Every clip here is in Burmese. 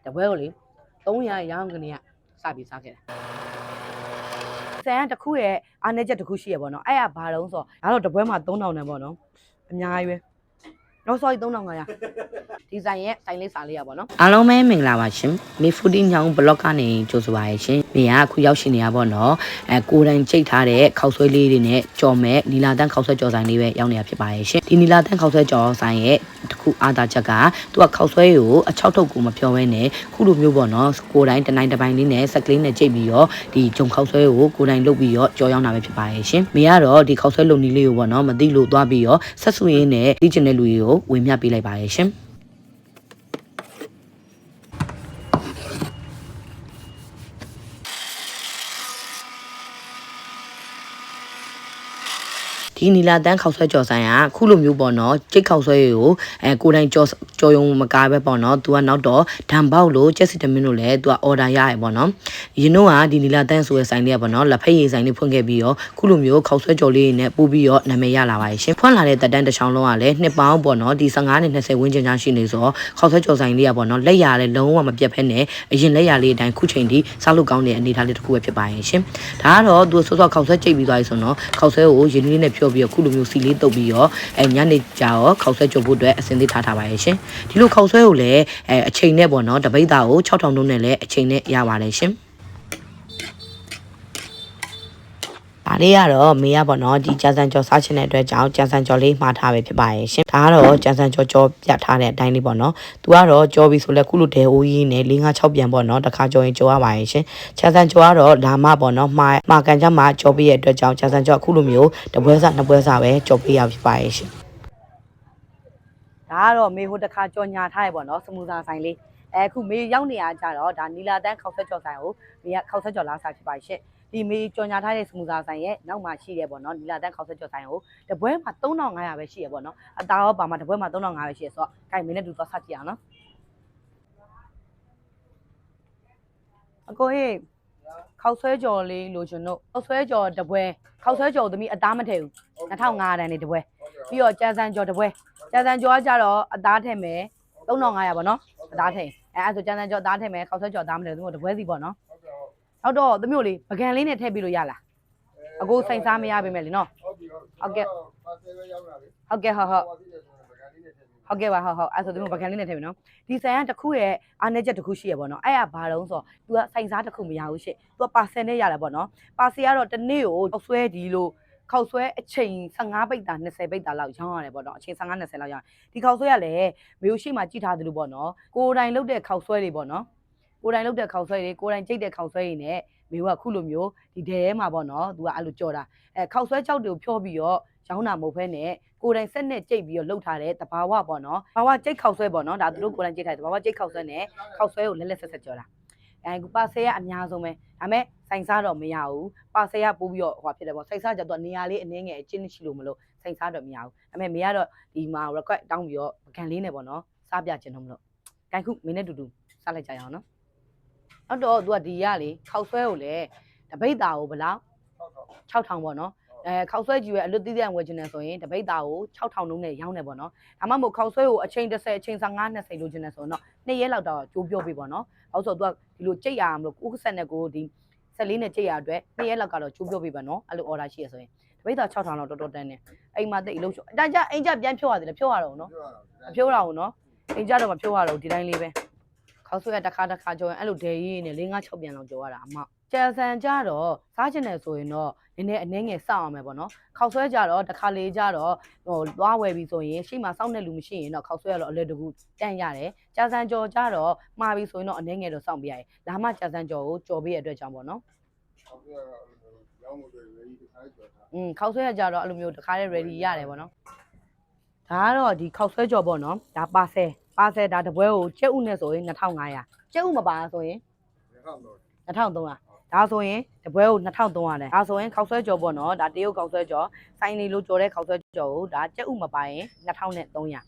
တပွဲကိုလေ300ရောင်းကနေကစပြီးစားခဲ့တယ်ဆန်ကတစ်ခုရဲ့အားနည်းချက်တစ်ခုရှိရပေါ့နော်အဲ့ကဘာလုံးဆိုတော့တပွဲမှာ3000တန်ပေါ့နော်အများကြီးပဲတော့ sorry 3500ဒီဆိုင်ရဲ့ဆိုင်လေးစာလေးရပါတော့အားလုံးပဲမင်္ဂလာပါရှင်မေဖူဒီညောင်ဘလော့ကနေကြိုဆိုပါရရှင်မေကအခုရောက်ရှိနေရပါတော့ကိုယ်တိုင်ချိတ်ထားတဲ့ခောက်ဆွဲလေးတွေနဲ့ကြော်မဲ့နီလာတန်းခောက်ဆွဲကြော်ဆိုင်လေးပဲရောက်နေတာဖြစ်ပါရဲ့ရှင်ဒီနီလာတန်းခောက်ဆွဲကြော်ဆိုင်ရဲ့တခုအားသာချက်ကသူကခောက်ဆွဲကိုအချောက်ထုတ်ကိုမပြောဘဲနဲ့ခုလိုမျိုးပေါ့နော်ကိုယ်တိုင်တနိုင်တစ်ပိုင်းလေးနဲ့ဆက်ကလေးနဲ့ကြိတ်ပြီးတော့ဒီဂျုံခောက်ဆွဲကိုကိုယ်တိုင်လုပ်ပြီးတော့ကြော်ရောက်တာပဲဖြစ်ပါရဲ့ရှင်မေကတော့ဒီခောက်ဆွဲလုံနီလေးကိုပေါ့နော်မသိလို့သွားပြီးတော့ဆက်ဆူရင်းနဲ့သိကျင်တဲ့လူတွေကိုဝေမျှပေးလိုက်ပါရဲ့ရှင်ဒီနီလာတန်းခောက်ဆွဲကြော်ဆိုင်ကခုလိုမျိုးပေါ့နော်ကြိတ်ခောက်ဆွဲကိုကိုယ်တိုင်ကြော်ရုံမကားပဲပေါ့နော်သူကနောက်တော့ဒံပေါက်လို့ကျက်စီတမင်းလို့လည်းသူကအော်ဒါရရပေါ့နော်ရင်းတော့ကဒီနီလာတန်းဆိုတဲ့ဆိုင်လေးကပေါ့နော်လက်ဖက်ရည်ဆိုင်လေးဖွင့်ခဲ့ပြီးတော့ခုလိုမျိုးခောက်ဆွဲကြော်လေးနဲ့ပို့ပြီးတော့နာမည်ရလာပါရဲ့ရှင်ဖွင့်လာတဲ့တက်တန်းတစ်ချောင်းလုံးကလည်းနှစ်ပေါင်းပေါ့နော်ဒီ15နဲ့20ဝန်းကျင်ချရှိနေဆိုတော့ခောက်ဆွဲကြော်ဆိုင်လေးကပေါ့နော်လက်ရလည်းလုံးဝမပြတ်ဖက်နဲ့အရင်လက်ရလေးအတိုင်းခုချိန်ထိစားလို့ကောင်းတဲ့အနေအထားလေးတစ်ခုပဲဖြစ်ပါရဲ့ရှင်ဒါကတော့သူစောစောခောက်ဆွဲကြိတ်ပြီးသွားပြီဆိုတော့ခောက်ဆွဲကိုရင်းနှီးနဲ့ဖြောပြီးတော့ခုလိုမျိုးစီလေးတုပ်ပြီးတော့ညနေကြာရောခောက်ဆွဲကြိုဖို့အတွက်အစင်းသေးထားပါရဲ့ရှင်ဒီလိုခောက်ဆွဲကိုလည်းအချိန်နဲ့ပေါ့နော်တပိတ်သားကို6000တုံးနဲ့လည်းအချိန်နဲ့ရပါတယ်ရှင်ဒါလေးကတော့မေရပေါ့နော်ဒီကြံစံကြော်စားချင်တဲ့အတွက်ကြောင့်ကြံစံကြော်လေးမှားထားပဲဖြစ်ပါရဲ့ရှင်ဒါကတော့ကြံစံကြော်ပြထားတဲ့အတိုင်းလေးပေါ့နော်သူကတော့ကြော်ပြီဆိုလဲခုလိုဒဲအိုးကြီးနဲ့4 5 6ပြန်ပေါ့နော်တစ်ခါကြော်ရင်ကြော်ရပါရဲ့ရှင်ကြံစံကြော်ကတော့လာမပေါ့နော်မှာကန်ကြမှာကြော်ပြရဲ့အတွက်ကြောင့်ကြံစံကြော်ခုလိုမျိုးတပွဲစားနှစ်ပွဲစားပဲကြော်ပြရဖြစ်ပါရဲ့ရှင်ဒါကတော့မေဟိုတစ်ခါကြော်ညာထားရပေါ့နော်စမူစာဆိုင်လေးအခုမေရောက်နေရကြတော့ဒါနီလာတန်းခောက်ဆွဲကြော်ဆိုင်ကိုမေကခောက်ဆွဲကြော်လားစားဖြစ်ပါရှင်ဒီမေကြော်ညာထားတဲ့စမူစာဆိုင်ရဲ့နောက်မှာရှိတယ်ပေါ့နော်နီလာတန်းခောက်ဆွဲကြော်ဆိုင်ကိုတပွဲမှာ3500ပဲရှိရပေါ့နော်အသားရောပါမှာတပွဲမှာ3500ပဲရှိရဆိုတော့ခိုင်မင်းနဲ့တူသွားဆက်ကြည့်အောင်နော်အကိုဟေးခောက်ဆွဲကြော်လေးလိုချင်တို့ခောက်ဆွဲကြော်တပွဲခောက်ဆွဲကြော်သမီးအသားမထည့်ဘူး2500တန်းနေတပွဲပြီးတော့ကြံစံကြော်တပွဲကြံစံကြော်ကကြတော့အသားထည့်မယ်3500ပေါ့နော်အသားထည့်အဲ့ဆိုကြံစံကြော်အသားထည့်မယ်ခောက်ဆွဲကြော်အသားမထည့်ဘူးတပွဲစီပေါ့နော်နောက်တော့သမီးတို့လေပကံလေးနဲ့ထည့်ပြီးလို့ရလားအကိုစိန်စားမရပါမယ်လေနော်ဟုတ်ကဲ့ဟုတ်ကဲ့ဟုတ်ကဲ့ပါဟုတ်အဲ့ဆိုသမီးပကံလေးနဲ့ထည့်ပြီနော်ဒီဆိုင်ကတစ်ခုရဲ့အားနည်းချက်တစ်ခုရှိရပေါ့နော်အဲ့ကဘာလုံးဆိုတော့ तू ကစိန်စားတစ်ခုမရဘူးရှင့် तू ကပါဆယ်နဲ့ရတယ်ပေါ့နော်ပါဆယ်ကတော့တစ်နေ့ကိုအောက်ဆွဲဒီလိုခောက်ဆွဲအချိန်15ပိတ်တာ20ပိတ်တာလောက်ရောင်းရတယ်ပေါ့နော်အချိန်15 20လောက်ရောင်းဒီခောက်ဆွဲကလည်းမျိုးရှိမှကြည့်ထားသလိုပေါ့နော်ကိုယ်တိုင်လုပ်တဲ့ခောက်ဆွဲတွေပေါ့နော်ကိုယ်တိုင်လုပ်တဲ့ခောက်ဆွဲတွေကိုယ်တိုင်ကြိတ်တဲ့ခောက်ဆွဲတွေနဲ့မျိုးကခုလိုမျိုးဒီဒဲထဲမှာပေါ့နော် तू ကအဲ့လိုကြော်တာခောက်ဆွဲကြောက်တွေကိုဖြောပြီးတော့ရောင်းတာမဟုတ်ဘဲနဲ့ကိုယ်တိုင်ဆက်နဲ့ကြိတ်ပြီးတော့လှုပ်ထားတဲ့တဘာဝပေါ့နော်ဘာဝကြိတ်ခောက်ဆွဲပေါ့နော်ဒါသူတို့ကိုယ်တိုင်ကြိတ်ထားတဲ့တဘာဝကြိတ်ခောက်ဆွဲနဲ့ခောက်ဆွဲကိုလက်ဆက်ကြော်တာပါဆယ်ကအများဆုံးပဲဒါပေမဲ့စိုင်စားတော့မရဘူးပါဆယ်ကပို့ပြီးတော့ဟိုဖြစ်တယ်ပေါ့စိုင်စားကြတော့နေရာလေးအနည်းငယ်အချင်းရှိလို့မလို့စိုင်စားတော့မရဘူးဒါပေမဲ့မေကတော့ဒီမှာ request တောင်းပြီးတော့ပကံလေးနဲ့ပေါ့နော်စားပြချင်တော့မလို့ကန်ခုမင်းနဲ့တူတူစားလိုက်ကြရအောင်နော်နောက်တော့သူကဒီရလေခောက်ဆွဲကိုလည်းတပိတ်တာကိုဘယ်လောက်6000ပေါ့နော်ခောက်ဆွဲကြီးရဲ့အလွတ်သီးတဲ့ဝယ်ချင်တယ်ဆိုရင်တပိတ်တာကို6000လုံးနဲ့ရောင်းတယ်ပေါ့နော်ဒါမှမဟုတ်ခောက်ဆွဲကိုအချိန်30အချိန်15 20လိုချင်တယ်ဆိုတော့2ရက်လောက်တော့ကြိုးပြောပေးပေါ့နော်ဟုတ်ဆိုသူကဒီလိုကြိတ်ရအောင်လို့ကိုဆက်နဲ့ကိုဒီ14နဲ့ကြိတ်ရအတွက်2ရက်လောက်ကတော့ကြိုးပြောပေးပါနော်အဲ့လို order ရှိရဆိုရင်တပိတ်တာ6000လောက်တော်တော်တန်းနေအိမ်မှာတိတ်အလုပ်ရှော့အတန်းကြအိမ်ကြပြန်ဖြုတ်ရတယ်လေဖြုတ်ရတော့နော်မဖြုတ်ရအောင်နော်အိမ်ကြတော့မဖြုတ်ရတော့ဒီတိုင်းလေးပဲခောက်ဆွဲကတစ်ခါကြော်ရင်အဲ့လိုဒဲကြီးနဲ့4 5 6ပြန်လောက်ကြော်ရတာအမကြံစံကြတော့စားချင်တယ်ဆိုရင်တော့နည်းနည်းအနှဲငယ်စောင့်အောင်မယ်ပေါ့နော်ခောက်ဆွဲကြတော့တစ်ခါလေကြတော့ဟိုသွားဝယ်ပြီးဆိုရင်ရှိမှစောင့်တဲ့လူမရှိရင်တော့ခောက်ဆွဲကတော့အလွယ်တကူတန့်ရတယ်ကြံစံကြော်ကြတော့မှားပြီးဆိုရင်တော့အနှဲငယ်တော့စောင့်ပြရတယ်ဒါမှကြံစံကြော်ကိုကြော်ပေးရတဲ့အတွက်ကြောင့်ပေါ့နော်ခောက်ဆွဲကကြတော့အဲ့လိုမျိုးတစ်ခါလေ ready ရတယ်ပေါ့နော်ဒါကတော့ဒီခောက်ဆွဲကြော်ပေါ့နော်ဒါပါဆယ်ဒါတပွဲကိုကျက်ဥနဲ့ဆိုရင်2500ကျက်ဥမပါဆိုရင်2300ဒါဆိုရင်တပွဲကို2300တယ်ဒါဆိုရင်ခောက်ဆွဲကြော်ပေါ့နော်ဒါတရုတ်ခောက်ဆွဲကြော်စိုင်းနေလို့ကြော်တဲ့ခောက်ဆွဲကြော်ကိုဒါကျက်ဥမပါရင်2300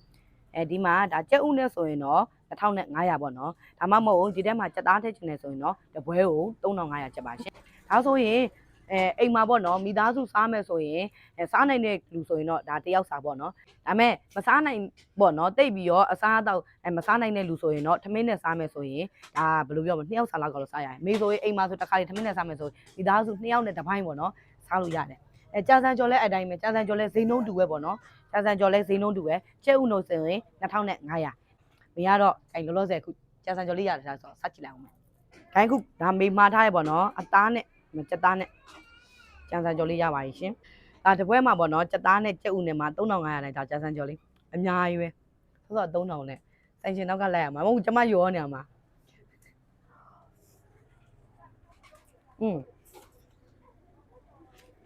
ဒီမှာဒါကျက်ဥနဲ့ဆိုရင်တော့2500ပေါ့နော်ဒါမှမဟုတ်ဒီထဲမှာကြက်သားထည့်ချင်တယ်ဆိုရင်တော့တပွဲကို3500ကျက်ပါရှင်ဒါဆိုရင် အိမ်မှာပေါ့နော်မိသားစုစားမယ်ဆိုရင်စားနိုင်တဲ့လူဆိုရင်တော့ဒါတယောက်စားပေါ့နော်ဒါပေမဲ့မစားနိုင်ပေါ့နော်တိတ်ပြီးတော့အစားတော့မစားနိုင်တဲ့လူဆိုရင်တော့ထမင်းနဲ့စားမယ်ဆိုရင်ဒါဘယ်လိုပြောမလဲ2ယောက်စားလောက်ကတော့စားရတယ်မိဆိုရင်အိမ်မှာဆိုတစ်ခါတည်းထမင်းနဲ့စားမယ်ဆိုမိသားစု2ယောက်နဲ့တစ်ပိုင်းပေါ့နော်စားလို့ရတယ်ကြာစံကျော်လဲအတိုင်းပဲကြာစံကျော်လဲဈေးနှုန်းတူပဲပေါ့နော်ကြာစံကျော်လဲဈေးနှုန်းတူပဲကျဲဥနိုဆိုရင်2500မရတော့အဲလောလောဆယ်အခုကြာစံကျော်လေးရတယ်ဆိုတော့စကြည့်လိုက်အောင်မယ်ဒါခုဒါမေးမှားထားရပေါ့နော်အသားနဲ့ကြက်သားနဲ့ကြာစံကျော်လေးရပါရှင်ဒါတပွဲမှာပေါ့နော်ကြက်သားနဲ့ကြက်ဥနဲ့မှာ3500နဲ့ဒါကြာစံကျော်လေးအများကြီးပဲဆိုတော့3000နဲ့ဆိုင်ရှင်နောက်ကလိုက်ရမှာမဟုတ်ကျမရောနေရမှာ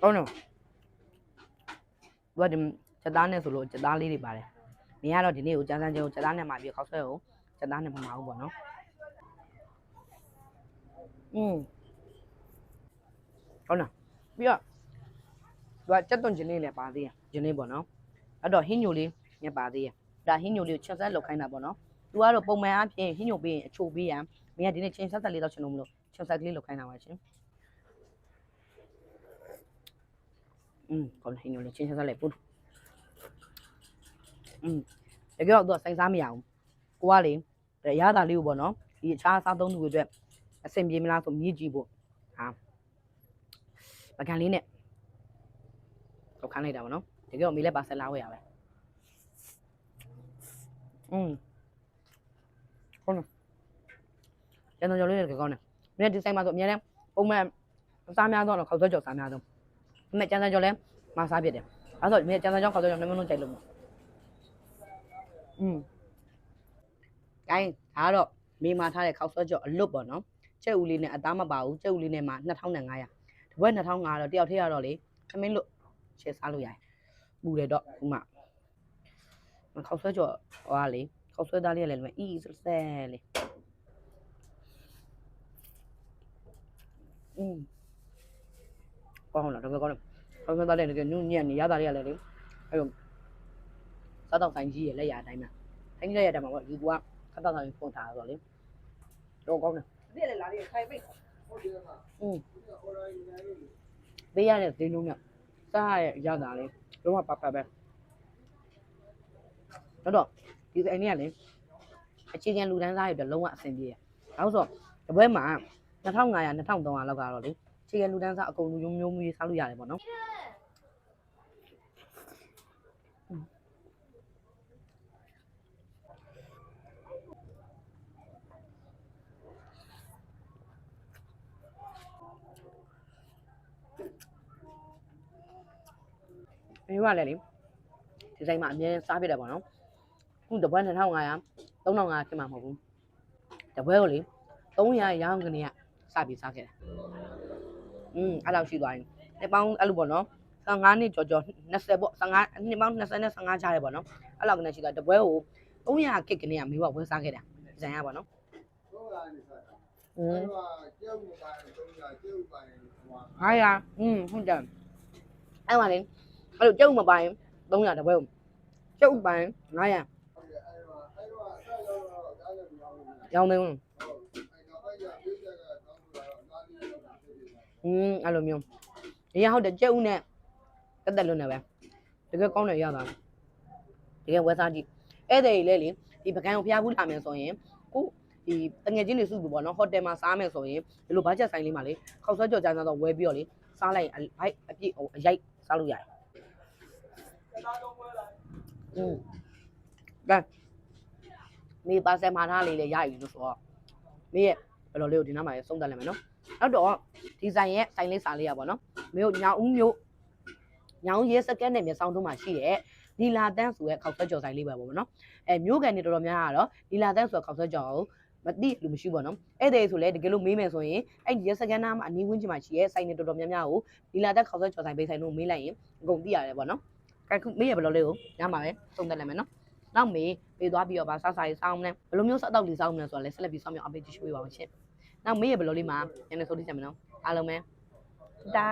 တော့နော်ဘာဒီကြက်သားနဲ့ဆိုလို့ကြက်သားလေးတွေပါတယ်မင်းကတော့ဒီနေ့ကိုကြာစံကျော်ကြက်သားနဲ့မှာပြီးခေါက်ဆွဲကိုကြက်သားနဲ့မမှာဘူးပေါ့နော်ဟုတ်လားပြီးတော့သူကကြက်သွန်ဂျင်းလေးလည်းပါသေးတယ်ဂျင်းလေးပေါ့နော်အဲ့တော့ဟင်းညိုလေးညက်ပါသေးတယ်ဒါဟင်းညိုလေးကိုချက်ဆက်လောက်ခိုင်းတာပေါ့နော်သူကတော့ပုံမှန်အားဖြင့်ဟင်းညိုပေးရင်အချိုပေးရမင်းကဒီနေ့ချင်းဆက်ဆက်လေးတော့ချင်လို့မလို့ချက်ဆက်ကလေးလောက်ခိုင်းတာပါရှင်ကောင်းဟင်းညိုလေးချင်းဆက်ဆက်လေးပို့တကယ်တော့သူကစိုင်းစားမရအောင်ကိုကလေရတာလေးကိုပေါ့နော်ဒီအခြားစားသုံးသူတွေအတွက်အဆင်ပြေမလားဆိုမြည်ကြည့်ဖို့ဟာပကံလေးနဲ့လောက်ခိုင်းလိုက်တာပေါ့နော်တကယ်တော့မေးလက်ပါဆက်လာဝယ်ရပဲဟုတ်နော်ကျန်တော်ကျော်လေးလည်းကောင်းတယ်မင်းဒီဆိုင်မှာဆိုအများနဲ့ပုံမှန်စားများတော့ခေါက်ဆွဲကြော်စားများတော့ဒါပေမဲ့ကျန်တော်ကျော်လည်းမစားပြစ်တယ်အဲ့ဆိုမင်းကျန်တော်ကျော်ခေါက်ဆွဲကြော်နည်းနည်းကြိုက်လို့ကိုင်းဒါတော့မေးမှာထားတဲ့ခေါက်ဆွဲကြော်အလွတ်ပေါ့နော်ကျက်ဦးလေးနဲ့အသားမပါဘူးကျက်ဦးလေးနဲ့မှ2500တပွဲ2500တော့တယောက်ထည့်ရတော့လေသမင်းလို့ရှယ်စားလို့ရတယ်ပူတယ်တော့ဥမာခေါက်ဆွဲကြော်ဟောလေခေါက်ဆွဲသားလေးလည်းလည်းအီးဆက်လေကောင်းလားတော့ကောင်းတယ်ခေါက်ဆွဲသားလေးလည်းနုညံ့နေရတာလေးလည်းလေအဲ့လိုစားတော့ဆိုင်ကြီးရဲ့လက်ရအတိုင်းမှာဆိုင်ကြီးလက်ရအတိုင်းမှာပေါ့ဒီကူကခတ်တော့ဆိုင်ဖွင့်ထားတော့လေတော့ကောင်းတယ်ဒီလည်းလာလေးခိုင်ပိတ်ဟုတ်တယ်မှာပေးရတဲ့ဈေးနှုန်းနဲ့စားရရတာလေလုံးဝပတ်ပဲတော့ဒီအိမ်လေးကလေအခြေခံလူတန်းစားတွေလုံးဝအဆင်ပြေရနောက်ဆိုတပွဲမှာ2500 2300လောက်ကတော့လေအခြေခံလူတန်းစားအကုန်လုံးမျိုးမျိုးစားလို့ရတယ်ပေါ့နော်အေးပါလေဒီဆိုင်မှာအမြဲစားပြတယ်ပေါ့နော်ခုတပွဲ2500 3500ဖြစ်မှာမဟုတ်ဘူးတပွဲကိုလေ300ရောင်းကနေကစပြီးစားခဲ့တယ်အဲ့လောက်ရှိသွားရင်နှစ်ပေါင်းအဲ့လိုပေါ့နော်15နှစ်ကျော်20ပေါ့15နှစ်ပေါင်း20နဲ့15ချားရပေါ့နော်အဲ့လောက်ကနေရှိသွားတပွဲကို300ကစ်ကနေကမေးဝယ်စားခဲ့တာဒီဇိုင်းရပါနော်ကျုပ်ပိုင်း300ကျုပ်ပိုင်းဟုတ်တယ်အဲ့ပါလေအဲ့လိုကျုပ်မပိုင်း300တပွဲကိုကျုပ်ပိုင်း900ရောင်းနေဦးအဲ့လိုမျိုးဒီရဟုတ်တယ်ကျုပ်နဲ့တက်လို့နေပဲတကယ်ကောင်းတယ်ရတာတကယ်ဝက်စားကြည့်ဧည့်သည်လေဒီပကံကိုဖျားဘူးလာမယ်ဆိုရင်ကိုဒီတငယ်ချင်းတွေစုပြီးပေါ့နော်ဟိုတယ်မှာစားမယ်ဆိုရင်ဒီလိုဘတ်ဂျက်ဆိုင်လေးမှာလေခေါက်ဆွဲကြော်ကြမ်းတော့ဝဲပြီးတော့လေစားလိုက်ဘိုက်အပြည့်အရိုက်စားလို့ရတယ်ဒါမေးပါဆယ်မှာထားလေးလေရည်လို့ဆိုတော့မေးရဲ့ဘယ်လိုလေးကိုဒီနားမှာဆုံးသက်လိုက်မယ်နော်နောက်တော့ဒီဆိုင်ရဲ့ဆိုင်လေးစားလေးရပါတော့မေးတို့ညောင်ဦးမျိုးညောင်ရဲစကက်နဲ့မျက်စောင်းတို့မှာရှိတဲ့ဒီလာတန်းဆိုရဲ့ခေါက်ဆွဲကြော်ဆိုင်လေးပဲပေါ့နော်မျိုးကန်တွေတော်တော်များကတော့ဒီလာတန်းဆိုခေါက်ဆွဲကြော်ကိုမသိလူမရှိပေါ့နော်အဲ့တဲ့ဆိုလဲတကယ်လို့မေးမယ်ဆိုရင်အဲ့ဒီရဲစကန်နားမှာအနီးဝန်းကျင်မှာရှိရဲ့ဆိုင်တွေတော်တော်များများကိုဒီလာတန်းခေါက်ဆွဲကြော်ဆိုင်ပေးဆိုင်တို့မေးလိုက်ရင်အကုန်သိရတယ်ပေါ့နော်ခုမေးရဘယ်လိုလေးကိုညမှာပဲသုံးသက်လိုက်မယ်နော်နောက်မေးပေးသွားပြီးတော့ဗာစားစားမလဲဘယ်လိုမျိုးစားတော့လေးစားမလဲဆိုတော့လဲဆက်လက်ပြီးစောင့်မြောက်အပေးကြည့်ရှုပေးပါအောင်ရှင်နောက်မေးရဘယ်လိုလေးမှာညနေဆိုလေးချက်မယ်နော်အားလုံးပဲတာ